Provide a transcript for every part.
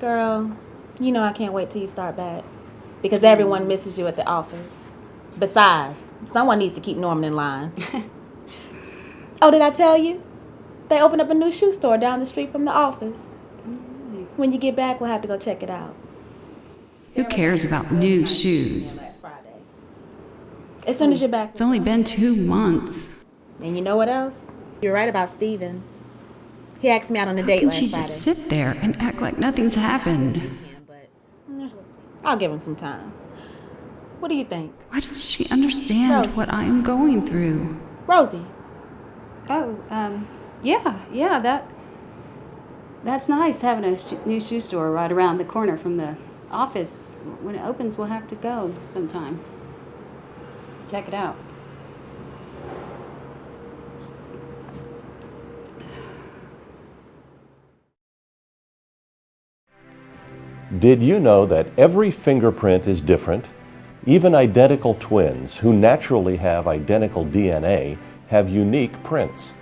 Girl, you know I can't wait till you start back. Because everyone misses you at the office. Besides, someone needs to keep Norman in line. Oh, did I tell you? They opened up a new shoe store down the street from the office. When you get back, we'll have to go check it out. Who cares about new shoes? As soon as you're back. It's only been 2 months. And you know what else? You're right about Steven. He asked me out on a date last How can she Friday. just sit there and act like nothing's happened? I'll give him some time. What do you think? Why does she understand Rose. what I am going through? Rosie. Oh, yeah, that's nice having a new shoe store right around the corner from the office. When it opens, we'll have to go sometime. Check it out. Did you know that every fingerprint is different? Even identical twins who naturally have identical DNA have unique prints.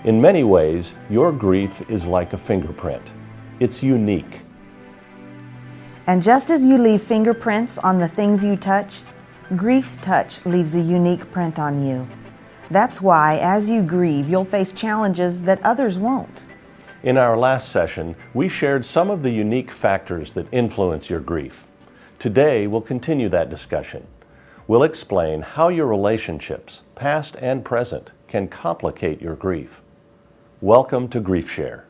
In many ways, your grief is like a fingerprint. It's unique. And just as you leave fingerprints on the things you touch, grief's touch leaves a unique print on you. That's why, as you grieve, you'll face challenges that others won't. In our last session, we shared some of the unique factors that influence your grief. Today, we'll continue that discussion. We'll explain how your relationships, past and present, can complicate your grief. Welcome to Grief Share.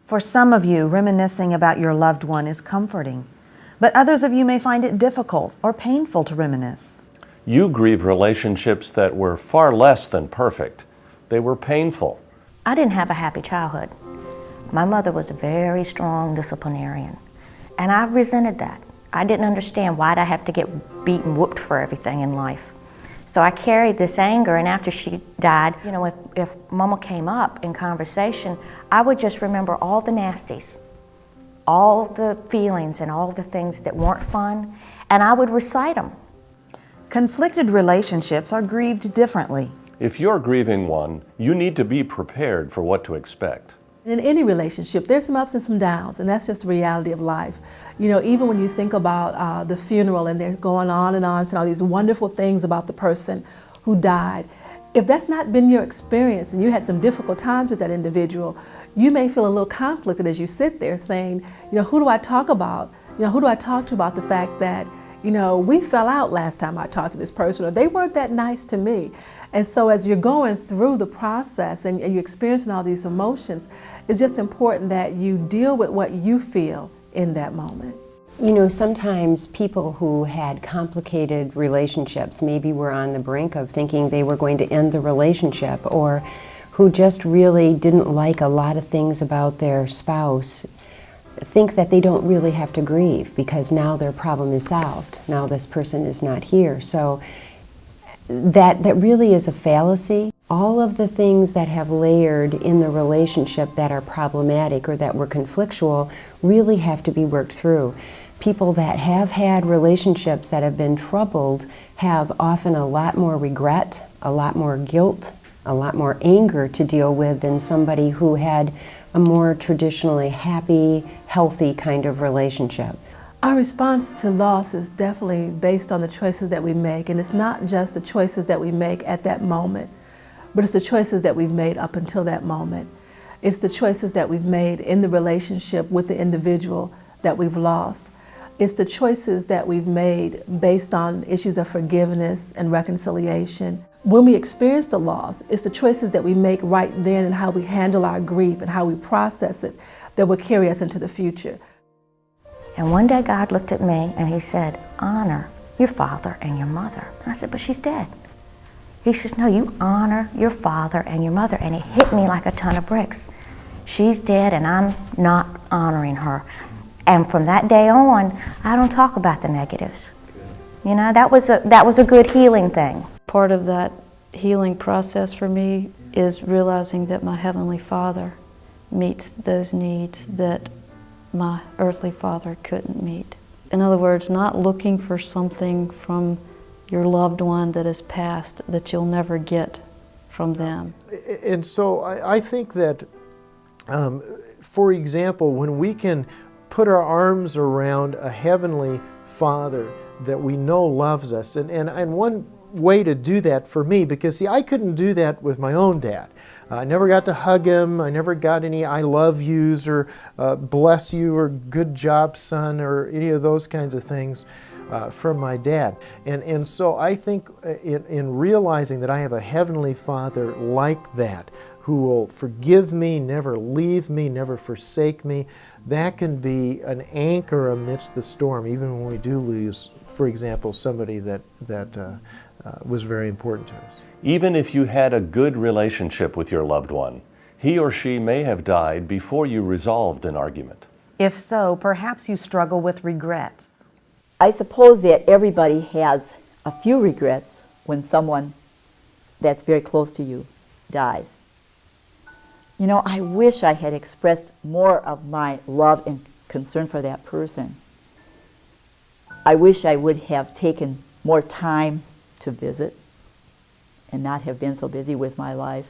For some of you, reminiscing about your loved one is comforting, but others of you may find it difficult or painful to reminisce. You grieve relationships that were far less than perfect. They were painful. I didn't have a happy childhood. My mother was a very strong disciplinarian, and I resented that. I didn't understand why'd I have to get beaten, whooped for everything in life. So I carried this anger, and after she died, you know, if Mama came up in conversation, I would just remember all the nasties, all the feelings and all the things that weren't fun, and I would recite them. Conflicted relationships are grieved differently. If you're grieving one, you need to be prepared for what to expect. In any relationship, there's some ups and some downs, and that's just the reality of life. You know, even when you think about the funeral and they're going on and all these wonderful things about the person who died, if that's not been your experience and you had some difficult times with that individual, you may feel a little conflicted as you sit there saying, you know, who do I talk about? You know, who do I talk to about the fact that, you know, we fell out last time I talked to this person, or they weren't that nice to me. And so as you're going through the process and you're experiencing all these emotions, it's just important that you deal with what you feel in that moment. You know, sometimes people who had complicated relationships maybe were on the brink of thinking they were going to end the relationship, or who just really didn't like a lot of things about their spouse, think that they don't really have to grieve because now their problem is solved. Now this person is not here. So that really is a fallacy. All of the things that have layered in the relationship that are problematic or that were conflictual really have to be worked through. People that have had relationships that have been troubled have often a lot more regret, a lot more guilt, a lot more anger to deal with than somebody who had a more traditionally happy, healthy kind of relationship. Our response to loss is definitely based on the choices that we make, and it's not just the choices that we make at that moment, but it's the choices that we've made up until that moment. It's the choices that we've made in the relationship with the individual that we've lost. It's the choices that we've made based on issues of forgiveness and reconciliation. When we experience the loss, it's the choices that we make right then and how we handle our grief and how we process it that will carry us into the future. And one day God looked at me and he said, honor your father and your mother. And I said, but she's dead. He says, no, you honor your father and your mother. And it hit me like a ton of bricks. she's dead and I'm not honoring her. And from that day on, I don't talk about the negatives. You know, that was a good healing thing. Part of that healing process for me is realizing that my Heavenly Father meets those needs that my earthly father couldn't meet. In other words, not looking for something from your loved one that is past that you'll never get from them. And so I think that, for example, when we can put our arms around a Heavenly Father that we know loves us, and one way to do that for me, because see, I couldn't do that with my own dad. I never got to hug him. I never got any I love yous or bless you or good job, son, or any of those kinds of things from my dad. And so I think in realizing that I have a Heavenly Father like that, who will forgive me, never leave me, never forsake me, that can be an anchor amidst the storm, even when we do lose, for example, somebody that was very important to us. Even if you had a good relationship with your loved one, he or she may have died before you resolved an argument. If so, perhaps you struggle with regrets. I suppose that everybody has a few regrets when someone that's very close to you dies. You know, I wish I had expressed more of my love and concern for that person. I wish I would have taken more time to visit and not have been so busy with my life.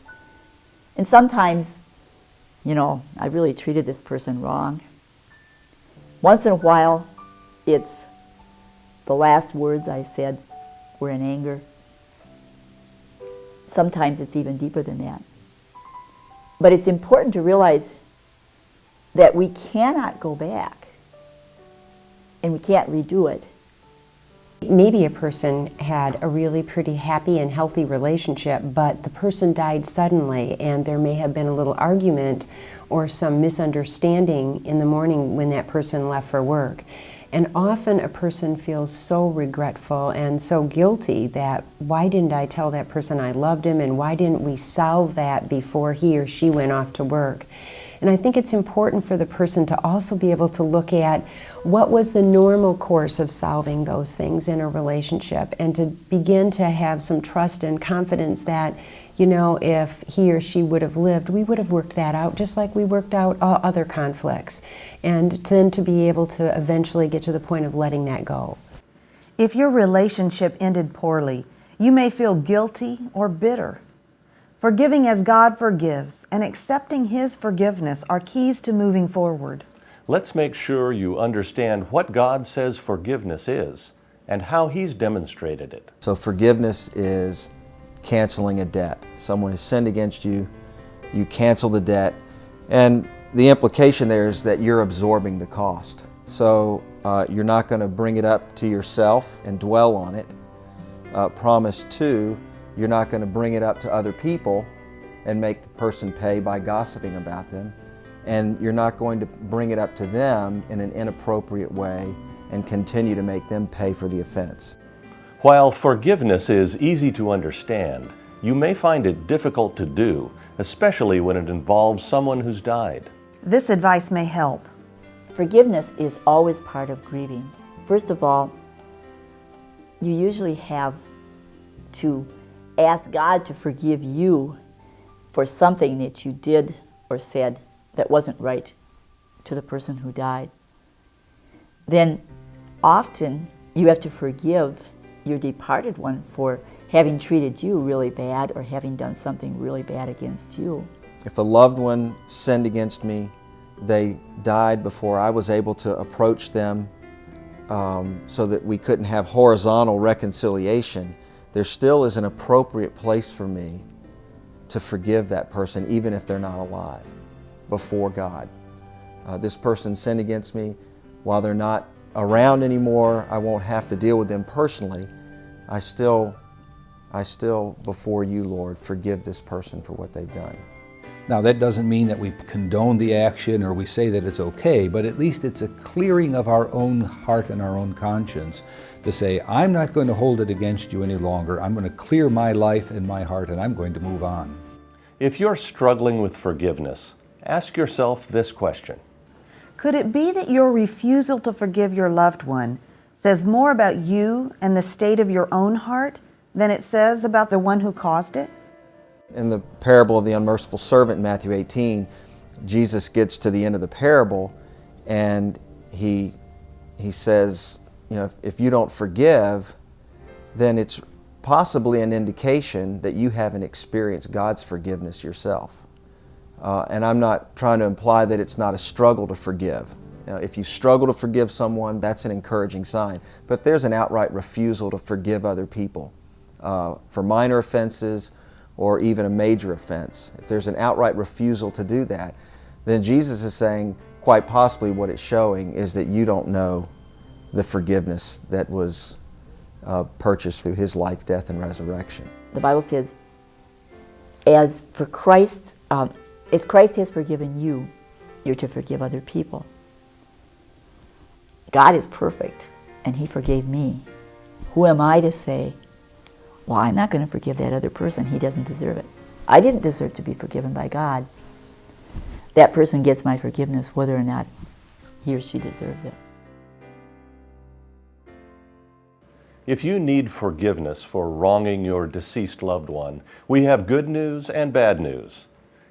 And sometimes, you know, I really treated this person wrong. Once in a while, it's the last words I said were in anger. Sometimes it's even deeper than that. But it's important to realize that we cannot go back and we can't redo it. Maybe a person had a really pretty happy and healthy relationship, but the person died suddenly and there may have been a little argument or some misunderstanding in the morning when that person left for work. And often a person feels so regretful and so guilty that why didn't I tell that person I loved him, and why didn't we solve that before he or she went off to work? And I think it's important for the person to also be able to look at what was the normal course of solving those things in a relationship, and to begin to have some trust and confidence that, you know, if he or she would have lived, we would have worked that out just like we worked out all other conflicts. And then to be able to eventually get to the point of letting that go. If your relationship ended poorly, you may feel guilty or bitter. Forgiving as God forgives and accepting His forgiveness are keys to moving forward. Let's make sure you understand what God says forgiveness is and how He's demonstrated it. So forgiveness is canceling a debt. Someone has sinned against you, you cancel the debt, and the implication there is that you're absorbing the cost. So you're not going to bring it up to yourself and dwell on it. Promise two, you're not going to bring it up to other people and make the person pay by gossiping about them. And you're not going to bring it up to them in an inappropriate way and continue to make them pay for the offense. While forgiveness is easy to understand, you may find it difficult to do, especially when it involves someone who's died. This advice may help. Forgiveness is always part of grieving. First of all, you usually have to ask God to forgive you for something that you did or said that wasn't right to the person who died. Then often you have to forgive your departed one for having treated you really bad or having done something really bad against you. If a loved one sinned against me, they died before I was able to approach them so that we couldn't have horizontal reconciliation, there still is an appropriate place for me to forgive that person, even if they're not alive, before God. This person sinned against me. While they're not around anymore, I won't have to deal with them personally. I still, before you, Lord, forgive this person for what they've done. Now, that doesn't mean that we condone the action or we say that it's okay, but at least it's a clearing of our own heart and our own conscience to say, I'm not going to hold it against you any longer. I'm going to clear my life and my heart, and I'm going to move on. If you're struggling with forgiveness, Ask yourself this question. Could it be that your refusal to forgive your loved one says more about you and the state of your own heart than it says about the one who caused it? In the parable of the unmerciful servant in Matthew 18, Jesus gets to the end of the parable and he says, you know, if you don't forgive, then it's possibly an indication that you haven't experienced God's forgiveness yourself. And I'm not trying to imply that it's not a struggle to forgive. You know, if you struggle to forgive someone, that's an encouraging sign. But if there's an outright refusal to forgive other people for minor offenses or even a major offense, if there's an outright refusal to do that, then Jesus is saying quite possibly what it's showing is that you don't know the forgiveness that was purchased through His life, death, and resurrection. The Bible says, as Christ has forgiven you, you're to forgive other people. God is perfect, and He forgave me. Who am I to say, well, I'm not going to forgive that other person. He doesn't deserve it. I didn't deserve to be forgiven by God. That person gets my forgiveness whether or not he or she deserves it. If you need forgiveness for wronging your deceased loved one, we have good news and bad news.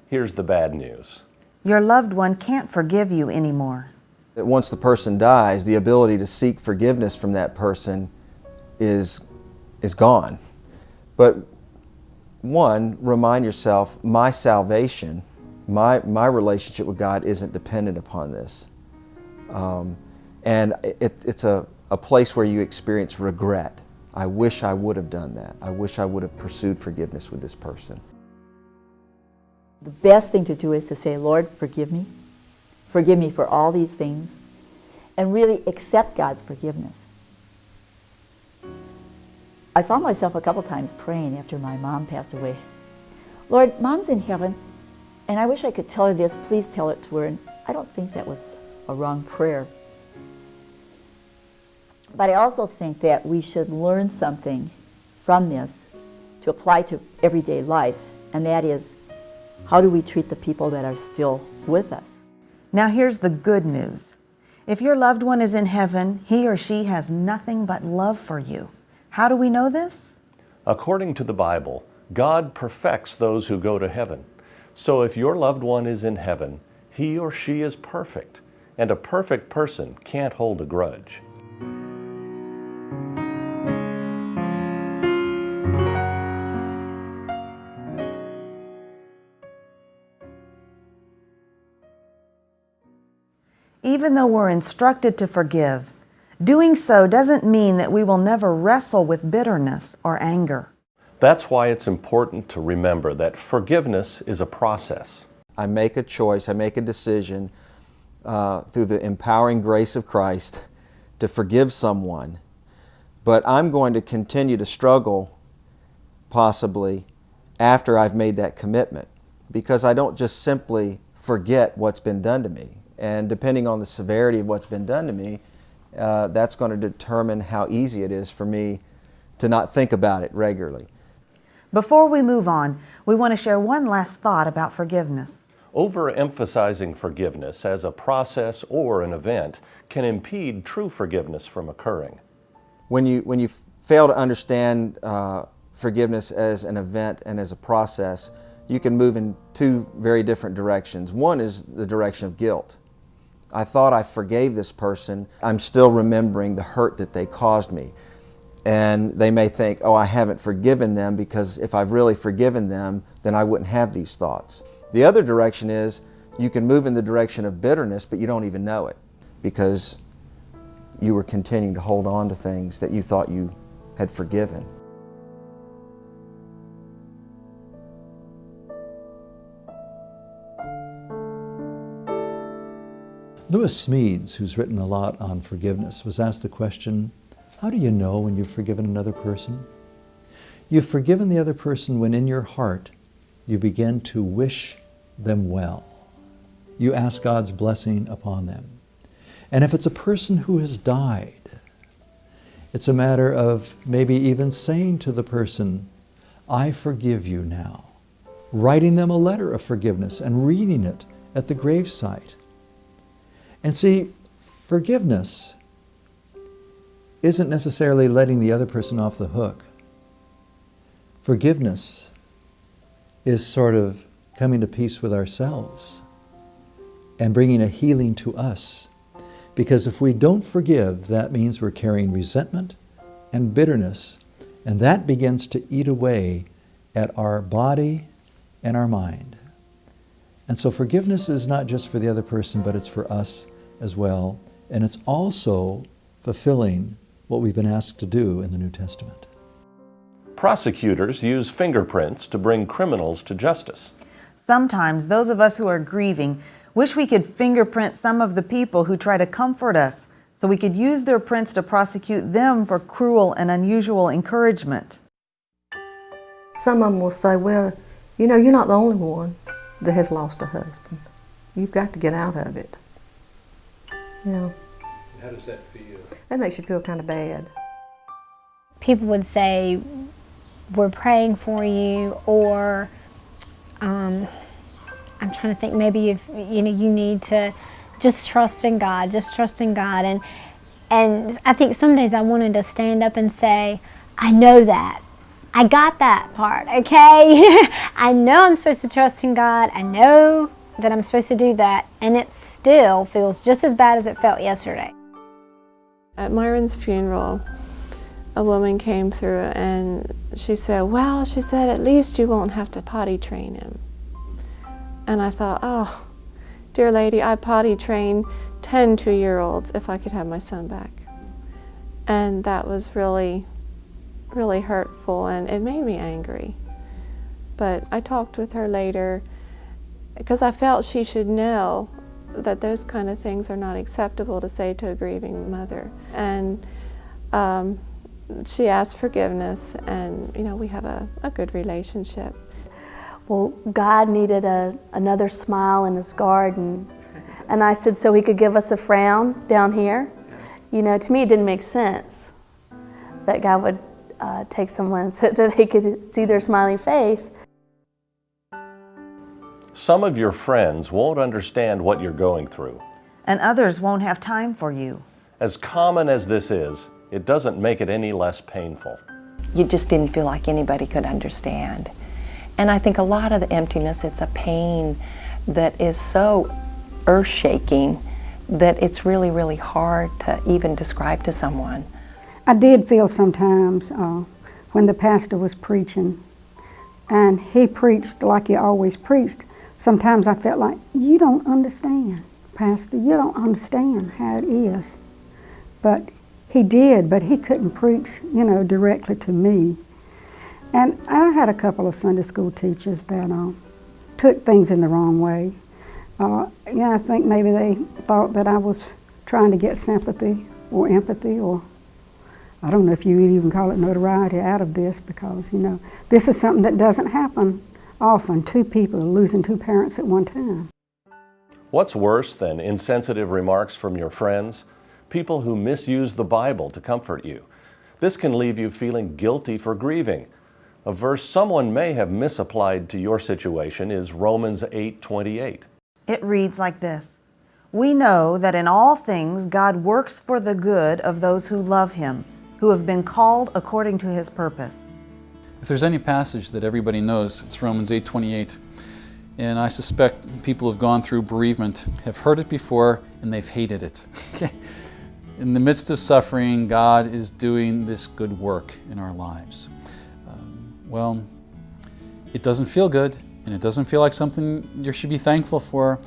Here's the bad news. Your loved one can't forgive you anymore. That once the person dies, the ability to seek forgiveness from that person is gone. But one, remind yourself, my salvation, my relationship with God isn't dependent upon this. And it's a place where you experience regret. I wish I would have done that. I wish I would have pursued forgiveness with this person. The best thing to do is to say, Lord, forgive me. Forgive me for all these things. And really accept God's forgiveness. I found myself a couple times praying after my mom passed away. Lord, Mom's in heaven, and I wish I could tell her this. Please tell it to her. And I don't think that was a wrong prayer. But I also think that we should learn something from this to apply to everyday life, and that is, how do we treat the people that are still with us? Now here's the good news. If your loved one is in heaven, he or she has nothing but love for you. How do we know this? According to the Bible, God perfects those who go to heaven. So if your loved one is in heaven, he or she is perfect, and a perfect person can't hold a grudge. Even though we're instructed to forgive, doing so doesn't mean that we will never wrestle with bitterness or anger. That's why it's important to remember that forgiveness is a process. I make a choice, I make a decision through the empowering grace of Christ to forgive someone, but I'm going to continue to struggle possibly after I've made that commitment, because I don't just simply forget what's been done to me. And depending on the severity of what's been done to me, that's going to determine how easy it is for me to not think about it regularly. Before we move on, we want to share one last thought about forgiveness. Overemphasizing forgiveness as a process or an event can impede true forgiveness from occurring. When you fail to understand forgiveness as an event and as a process, you can move in two very different directions. One is the direction of guilt. I thought I forgave this person. I'm still remembering the hurt that they caused me. And they may think, oh, I haven't forgiven them, because if I've really forgiven them, then I wouldn't have these thoughts. The other direction is you can move in the direction of bitterness, but you don't even know it, because you were continuing to hold on to things that you thought you had forgiven. Lewis Smedes, who's written a lot on forgiveness, was asked the question, how do you know when you've forgiven another person? You've forgiven the other person when in your heart you begin to wish them well. You ask God's blessing upon them. And if it's a person who has died, it's a matter of maybe even saying to the person, I forgive you now. Writing them a letter of forgiveness and reading it at the gravesite. And see, forgiveness isn't necessarily letting the other person off the hook. Forgiveness is sort of coming to peace with ourselves and bringing a healing to us. Because if we don't forgive, that means we're carrying resentment and bitterness, and that begins to eat away at our body and our mind. And so forgiveness is not just for the other person, but it's for us as well. And it's also fulfilling what we've been asked to do in the New Testament. Prosecutors use fingerprints to bring criminals to justice. Sometimes those of us who are grieving wish we could fingerprint some of the people who try to comfort us so we could use their prints to prosecute them for cruel and unusual encouragement. Some of them will say, well, you know, you're not the only one that has lost a husband. You've got to get out of it. Yeah. How does that feel? That makes you feel kind of bad. People would say, we're praying for you, or I'm trying to think, maybe if you need to just trust in God, and I think some days I wanted to stand up and say, I know that. I got that part, okay? I know I'm supposed to trust in God. I know that I'm supposed to do that, and it still feels just as bad as it felt yesterday. At Myron's funeral, a woman came through and she said, well, she said, at least you won't have to potty train him. And I thought, oh, dear lady, I potty train 10 2-year-olds if I could have my son back. And that was really, really hurtful, and it made me angry. But I talked with her later because I felt she should know that those kind of things are not acceptable to say to a grieving mother. And she asked forgiveness, and we have a good relationship. Well, God needed another smile in his garden. And I said, so he could give us a frown down here? To me it didn't make sense that God would take someone so that they could see their smiling face. Some of your friends won't understand what you're going through. And others won't have time for you. As common as this is, it doesn't make it any less painful. You just didn't feel like anybody could understand. And I think a lot of the emptiness, it's a pain that is so earth-shaking that it's really, really hard to even describe to someone. I did feel sometimes when the pastor was preaching, and he preached like he always preached, sometimes I felt like, you don't understand, Pastor, you don't understand how it is. But he did, but he couldn't preach, directly to me. And I had a couple of Sunday school teachers that took things in the wrong way. I think maybe they thought that I was trying to get sympathy or empathy, or I don't know if you would even call it notoriety out of this, because, this is something that doesn't happen often. 2 people losing 2 parents at one time. What's worse than insensitive remarks from your friends? People who misuse the Bible to comfort you. This can leave you feeling guilty for grieving. A verse someone may have misapplied to your situation is Romans 8:28. It reads like this: we know that in all things God works for the good of those who love him, who have been called according to his purpose. If there's any passage that everybody knows, it's Romans 8:28. And I suspect people who have gone through bereavement have heard it before and they've hated it. In the midst of suffering, God is doing this good work in our lives. Well, it doesn't feel good, and it doesn't feel like something you should be thankful for.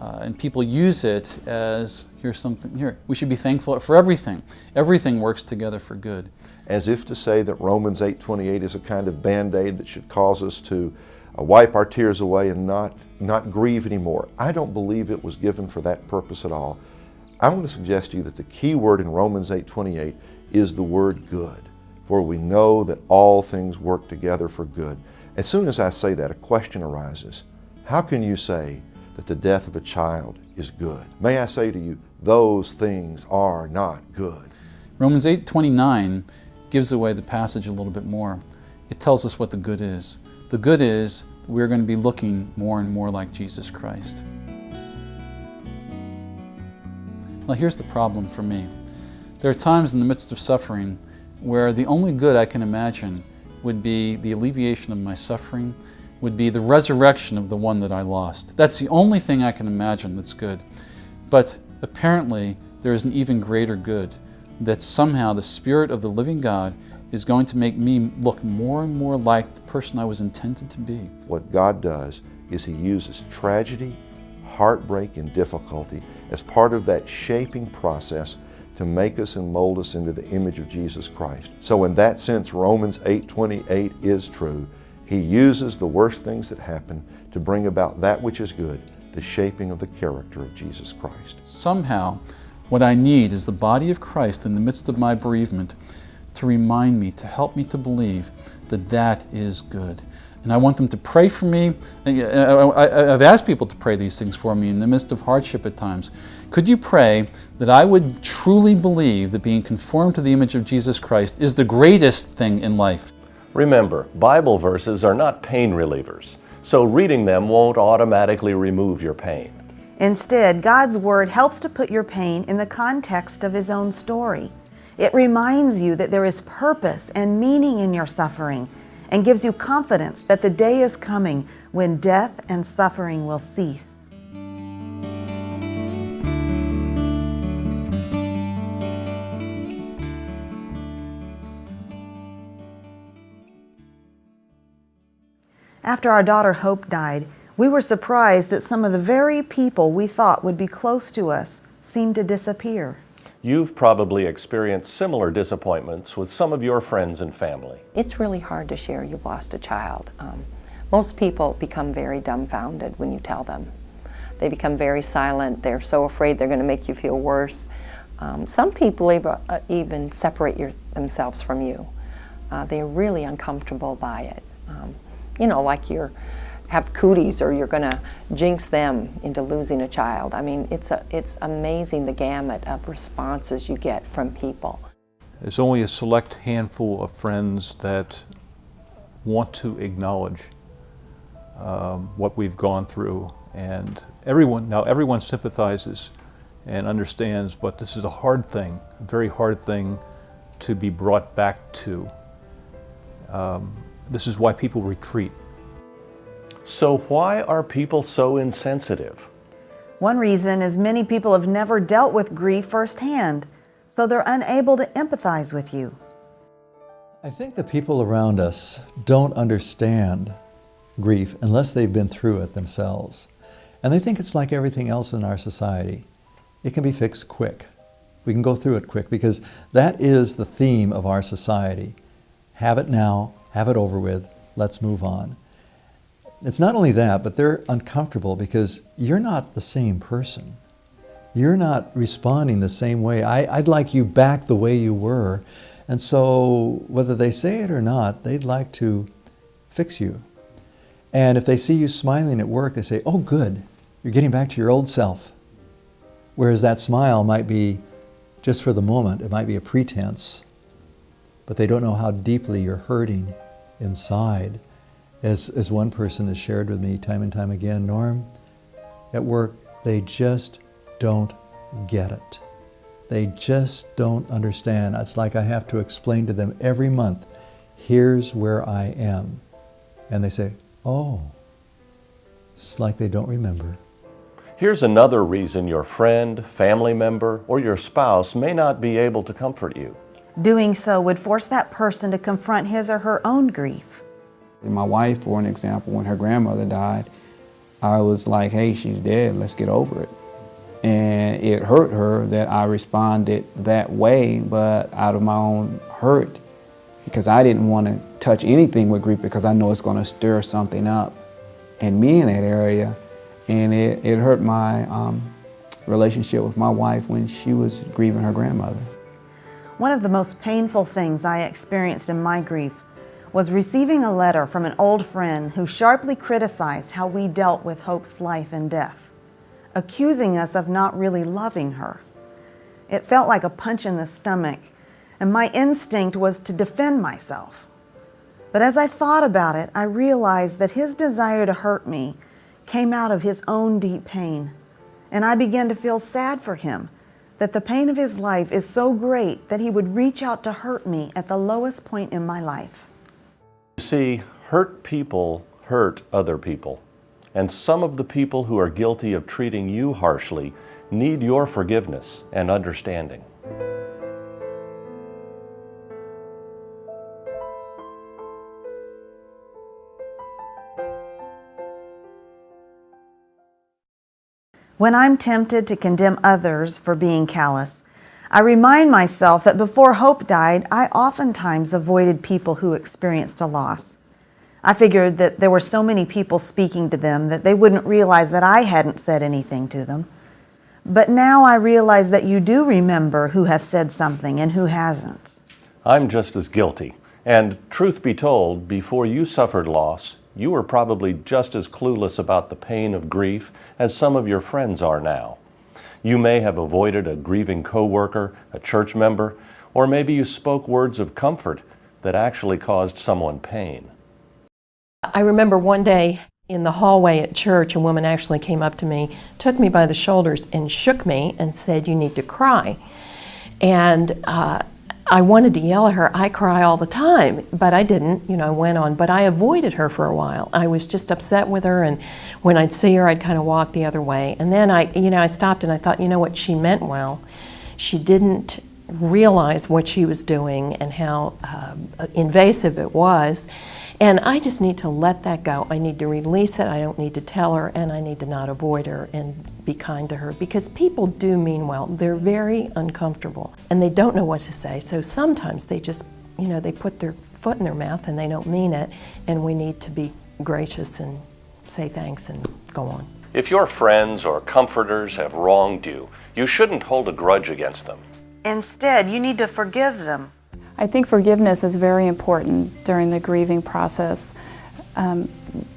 And people use it as, we should be thankful for everything. Everything works together for good. As if to say that Romans 8:28 is a kind of band-aid that should cause us to wipe our tears away and not grieve anymore. I don't believe it was given for that purpose at all. I'm going to suggest to you that the key word in Romans 8:28 is the word good. For we know that all things work together for good. As soon as I say that, a question arises. How can you say that the death of a child is good? May I say to you, those things are not good. Romans 8:29 gives away the passage a little bit more. It tells us what the good is. The good is we're going to be looking more and more like Jesus Christ. Now here's the problem for me. There are times in the midst of suffering where the only good I can imagine would be the alleviation of my suffering, would be the resurrection of the one that I lost. That's the only thing I can imagine that's good. But apparently there is an even greater good, that somehow the Spirit of the living God is going to make me look more and more like the person I was intended to be. What God does is He uses tragedy, heartbreak, and difficulty as part of that shaping process to make us and mold us into the image of Jesus Christ. So in that sense, Romans 8:28 is true. He uses the worst things that happen to bring about that which is good, the shaping of the character of Jesus Christ. Somehow, what I need is the body of Christ in the midst of my bereavement to remind me, to help me to believe that that is good. And I want them to pray for me. I've asked people to pray these things for me in the midst of hardship at times. Could you pray that I would truly believe that being conformed to the image of Jesus Christ is the greatest thing in life? Remember, Bible verses are not pain relievers, so reading them won't automatically remove your pain. Instead, God's Word helps to put your pain in the context of His own story. It reminds you that there is purpose and meaning in your suffering, and gives you confidence that the day is coming when death and suffering will cease. After our daughter Hope died, we were surprised that some of the very people we thought would be close to us seemed to disappear. You've probably experienced similar disappointments with some of your friends and family. It's really hard to share you've lost a child. Most people become very dumbfounded when you tell them. They become very silent. They're so afraid they're going to make you feel worse. Some people even separate themselves from you. They're really uncomfortable by it. You know, like you have cooties or you're going to jinx them into losing a child. I mean, it's amazing the gamut of responses you get from people. There's only a select handful of friends that want to acknowledge what we've gone through, and everyone sympathizes and understands, but this is a hard thing, a very hard thing to be brought back to. This is why people retreat. So why are people so insensitive? One reason is many people have never dealt with grief firsthand, so they're unable to empathize with you. I think the people around us don't understand grief unless they've been through it themselves. And they think it's like everything else in our society. It can be fixed quick. We can go through it quick because that is the theme of our society. Have it now, have it over with, let's move on. It's not only that, but they're uncomfortable because you're not the same person. You're not responding the same way. I'd like you back the way you were. And so whether they say it or not, they'd like to fix you. And if they see you smiling at work, they say, oh good, you're getting back to your old self. Whereas that smile might be just for the moment, it might be a pretense, but they don't know how deeply you're hurting inside. As one person has shared with me time and time again, Norm, at work, they just don't get it. They just don't understand. It's like I have to explain to them every month, here's where I am. And they say, oh, it's like they don't remember. Here's another reason your friend, family member, or your spouse may not be able to comfort you. Doing so would force that person to confront his or her own grief. My wife, for an example, when her grandmother died, I was like, hey, she's dead, let's get over it. And it hurt her that I responded that way, but out of my own hurt, because I didn't want to touch anything with grief because I know it's going to stir something up in me in that area. And it hurt my relationship with my wife when she was grieving her grandmother. One of the most painful things I experienced in my grief was receiving a letter from an old friend who sharply criticized how we dealt with Hope's life and death, accusing us of not really loving her. It felt like a punch in the stomach, and my instinct was to defend myself. But as I thought about it, I realized that his desire to hurt me came out of his own deep pain, and I began to feel sad for him that the pain of his life is so great that he would reach out to hurt me at the lowest point in my life. You see, hurt people hurt other people. And some of the people who are guilty of treating you harshly need your forgiveness and understanding. When I'm tempted to condemn others for being callous, I remind myself that before Hope died, I oftentimes avoided people who experienced a loss. I figured that there were so many people speaking to them that they wouldn't realize that I hadn't said anything to them. But now I realize that you do remember who has said something and who hasn't. I'm just as guilty. And truth be told, before you suffered loss, you were probably just as clueless about the pain of grief as some of your friends are now. You may have avoided a grieving coworker, a church member, or maybe you spoke words of comfort that actually caused someone pain. I remember one day in the hallway at church, a woman actually came up to me, took me by the shoulders and shook me and said, "You need to cry." And I wanted to yell at her, "I cry all the time," but I didn't, I went on. But I avoided her for a while. I was just upset with her, and when I'd see her, I'd kind of walk the other way. And then I stopped and I thought, what, she meant well. She didn't realize what she was doing and how invasive it was. And I just need to let that go. I need to release it. I don't need to tell her, and I need to not avoid her and be kind to her, because people do mean well. They're very uncomfortable and they don't know what to say. So sometimes they just, they put their foot in their mouth and they don't mean it, and we need to be gracious and say thanks and go on. If your friends or comforters have wronged you, you shouldn't hold a grudge against them. Instead, you need to forgive them. I think forgiveness is very important during the grieving process.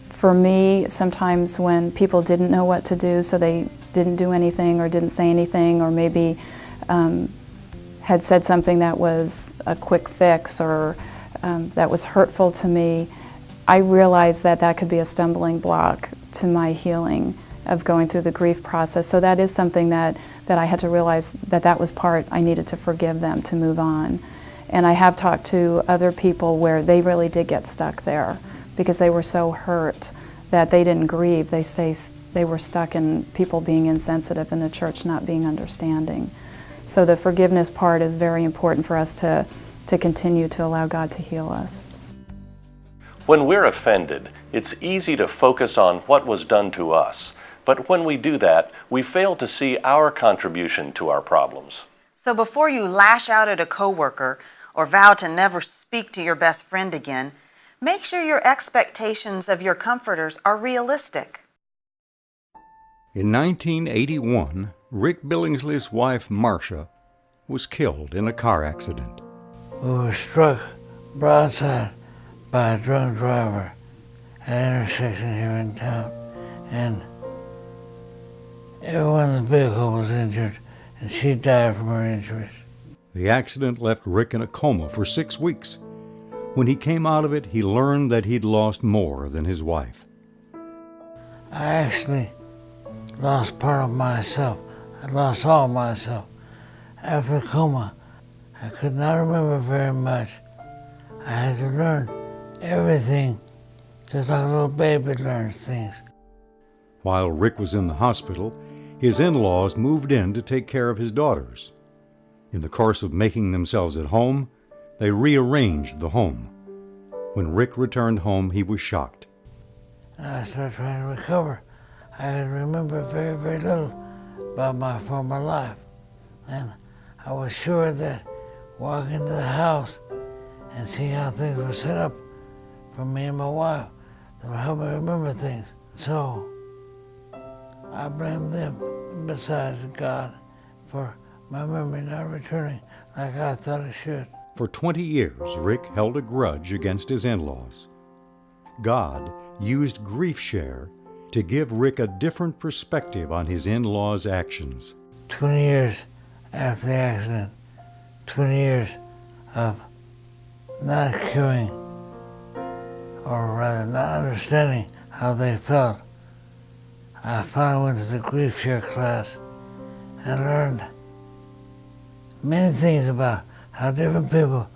For me, sometimes when people didn't know what to do, so they didn't do anything or didn't say anything, or maybe had said something that was a quick fix or that was hurtful to me, I realized that that could be a stumbling block to my healing of going through the grief process. So that is something that I had to realize that was part, I needed to forgive them to move on. And I have talked to other people where they really did get stuck there because they were so hurt that they didn't grieve. They were stuck in people being insensitive and the church not being understanding. So the forgiveness part is very important for us to continue to allow God to heal us. When we're offended, it's easy to focus on what was done to us. But when we do that, we fail to see our contribution to our problems. So before you lash out at a coworker or vow to never speak to your best friend again, make sure your expectations of your comforters are realistic. In 1981, Rick Billingsley's wife, Marcia, was killed in a car accident. We were struck broadside by a drunk driver at an intersection here in town, and everyone in the vehicle was injured, and she died from her injuries. The accident left Rick in a coma for 6 weeks. When he came out of it, he learned that he'd lost more than his wife. I actually lost part of myself. I lost all myself. After the coma, I could not remember very much. I had to learn everything, just like a little baby learns things. While Rick was in the hospital, his in-laws moved in to take care of his daughters. In the course of making themselves at home, they rearranged the home. When Rick returned home, he was shocked. And I started trying to recover. I could remember very, very little about my former life. And I was sure that walking into the house and seeing how things were set up for me and my wife, that would help me remember things. So I blamed them, besides God, for my memory not returning like I thought it should. For 20 years, Rick held a grudge against his in-laws. God used Grief Share to give Rick a different perspective on his in-laws' actions. 20 years after the accident, 20 years of not caring, or rather not understanding how they felt, I finally went to the Grief Share class and learned many things about how different people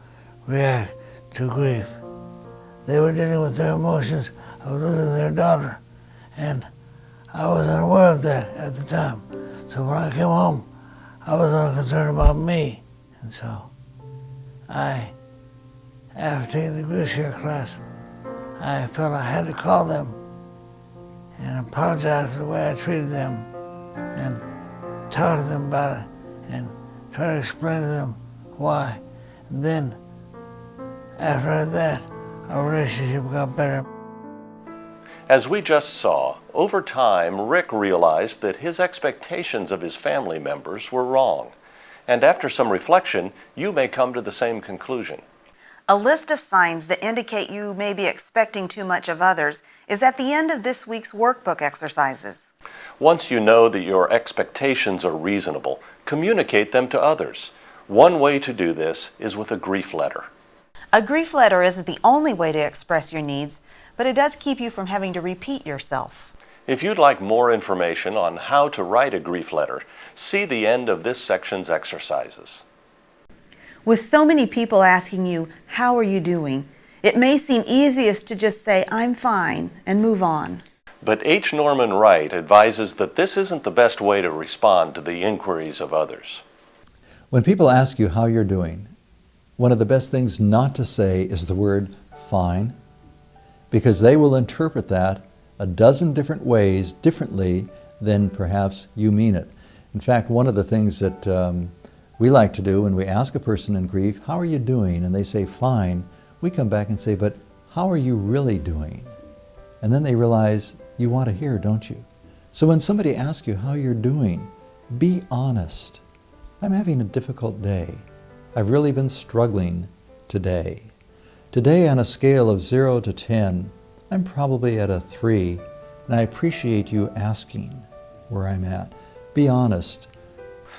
react to grief. They were dealing with their emotions of losing their daughter, and I was unaware of that at the time. So when I came home, I was only concerned about me. And so after taking the grief share class, I felt I had to call them and apologize for the way I treated them and talk to them about it and try to explain to them why. And then, after that, our relationship got better. As we just saw, over time, Rick realized that his expectations of his family members were wrong. And after some reflection, you may come to the same conclusion. A list of signs that indicate you may be expecting too much of others is at the end of this week's workbook exercises. Once you know that your expectations are reasonable, communicate them to others. One way to do this is with a grief letter. A grief letter isn't the only way to express your needs, but it does keep you from having to repeat yourself. If you'd like more information on how to write a grief letter, see the end of this section's exercises. With so many people asking you, "How are you doing?" it may seem easiest to just say, "I'm fine," and move on. But H. Norman Wright advises that this isn't the best way to respond to the inquiries of others. When people ask you how you're doing, one of the best things not to say is the word fine, because they will interpret that a dozen different ways differently than perhaps you mean it. In fact, one of the things that we like to do when we ask a person in grief, "How are you doing?" and they say fine, we come back and say, "But how are you really doing?" And then they realize you want to hear, don't you? So when somebody asks you how you're doing, be honest. "I'm having a difficult day. I've really been struggling today. Today, on a scale of 0 to 10, I'm probably at a 3, and I appreciate you asking where I'm at." Be honest.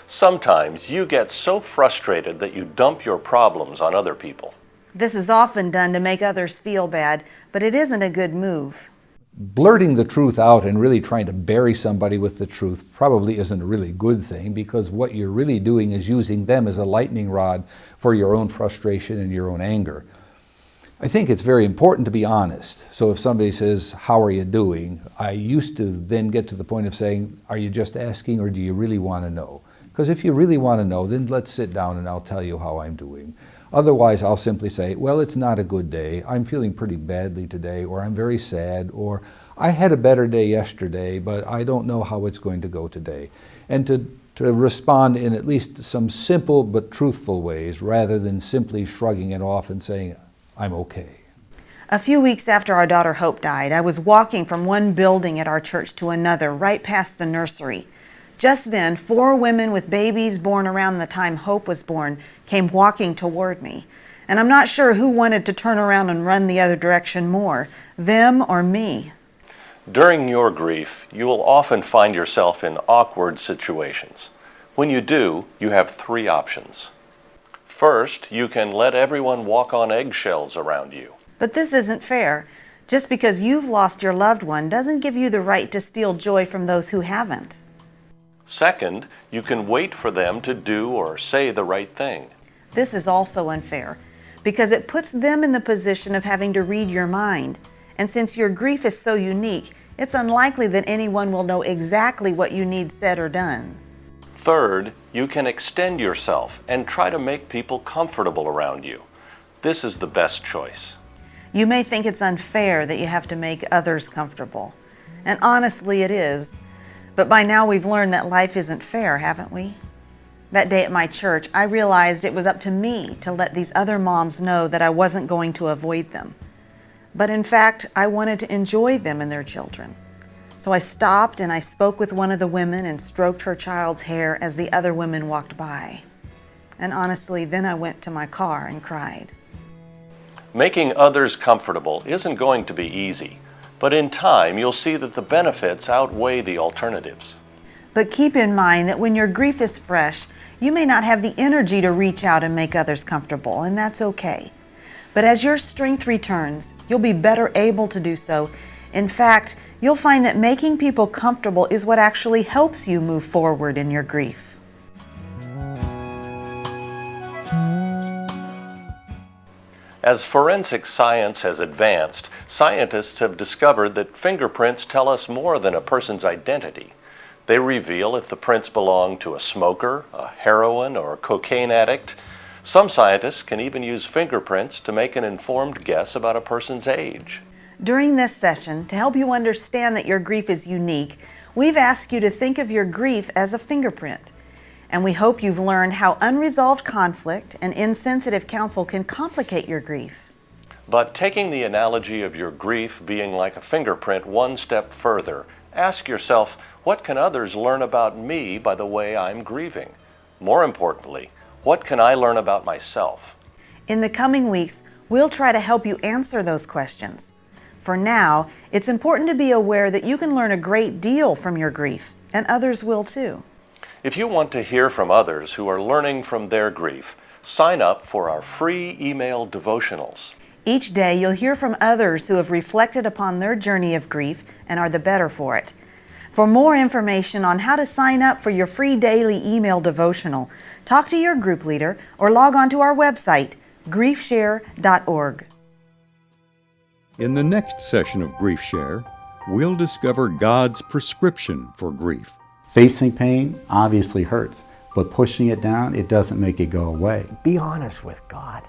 Sometimes you get so frustrated that you dump your problems on other people. This is often done to make others feel bad, but it isn't a good move. Blurting the truth out and really trying to bury somebody with the truth probably isn't a really good thing, because what you're really doing is using them as a lightning rod for your own frustration and your own anger. I think it's very important to be honest. So if somebody says, "How are you doing?" I used to then get to the point of saying, "Are you just asking, or do you really want to know?" Because if you really want to know, then let's sit down and I'll tell you how I'm doing. Otherwise, I'll simply say, "Well, it's not a good day. I'm feeling pretty badly today," or "I'm very sad," or "I had a better day yesterday, but I don't know how it's going to go today." And to respond in at least some simple but truthful ways, rather than simply shrugging it off and saying, "I'm okay." A few weeks after our daughter Hope died, I was walking from one building at our church to another, right past the nursery. Just then, 4 women with babies born around the time Hope was born came walking toward me. And I'm not sure who wanted to turn around and run the other direction more, them or me. During your grief, you will often find yourself in awkward situations. When you do, you have 3 options. First, you can let everyone walk on eggshells around you. But this isn't fair. Just because you've lost your loved one doesn't give you the right to steal joy from those who haven't. Second, you can wait for them to do or say the right thing. This is also unfair, because it puts them in the position of having to read your mind. And since your grief is so unique, it's unlikely that anyone will know exactly what you need said or done. Third, you can extend yourself and try to make people comfortable around you. This is the best choice. You may think it's unfair that you have to make others comfortable. And honestly, it is. But by now we've learned that life isn't fair, haven't we? That day at my church, I realized it was up to me to let these other moms know that I wasn't going to avoid them. But in fact, I wanted to enjoy them and their children. So I stopped and I spoke with one of the women and stroked her child's hair as the other women walked by. And honestly, then I went to my car and cried. Making others comfortable isn't going to be easy, but in time you'll see that the benefits outweigh the alternatives. But keep in mind that when your grief is fresh, you may not have the energy to reach out and make others comfortable, and that's okay. But as your strength returns, you'll be better able to do so. In fact, you'll find that making people comfortable is what actually helps you move forward in your grief. As forensic science has advanced, scientists have discovered that fingerprints tell us more than a person's identity. They reveal if the prints belong to a smoker, a heroin, or a cocaine addict. Some scientists can even use fingerprints to make an informed guess about a person's age. During this session, to help you understand that your grief is unique, we've asked you to think of your grief as a fingerprint. And we hope you've learned how unresolved conflict and insensitive counsel can complicate your grief. But taking the analogy of your grief being like a fingerprint one step further, ask yourself, what can others learn about me by the way I'm grieving? More importantly, what can I learn about myself? In the coming weeks, we'll try to help you answer those questions. For now, it's important to be aware that you can learn a great deal from your grief, and others will too. If you want to hear from others who are learning from their grief, sign up for our free email devotionals. Each day, you'll hear from others who have reflected upon their journey of grief and are the better for it. For more information on how to sign up for your free daily email devotional, talk to your group leader or log on to our website, griefshare.org. In the next session of Grief Share, we'll discover God's prescription for grief. Facing pain obviously hurts, but pushing it down, it doesn't make it go away. Be honest with God.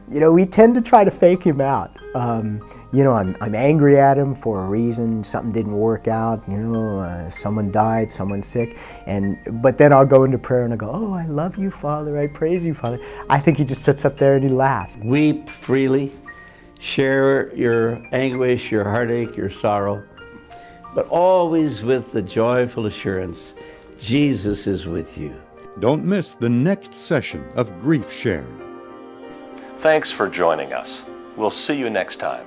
You know, we tend to try to fake Him out. I'm angry at Him for a reason, something didn't work out, someone died, someone's sick, but then I'll go into prayer and I go, oh, I love you, Father, I praise you, Father. I think He just sits up there and He laughs. Weep freely, share your anguish, your heartache, your sorrow, but always with the joyful assurance, Jesus is with you. Don't miss the next session of Grief Share. Thanks for joining us. We'll see you next time.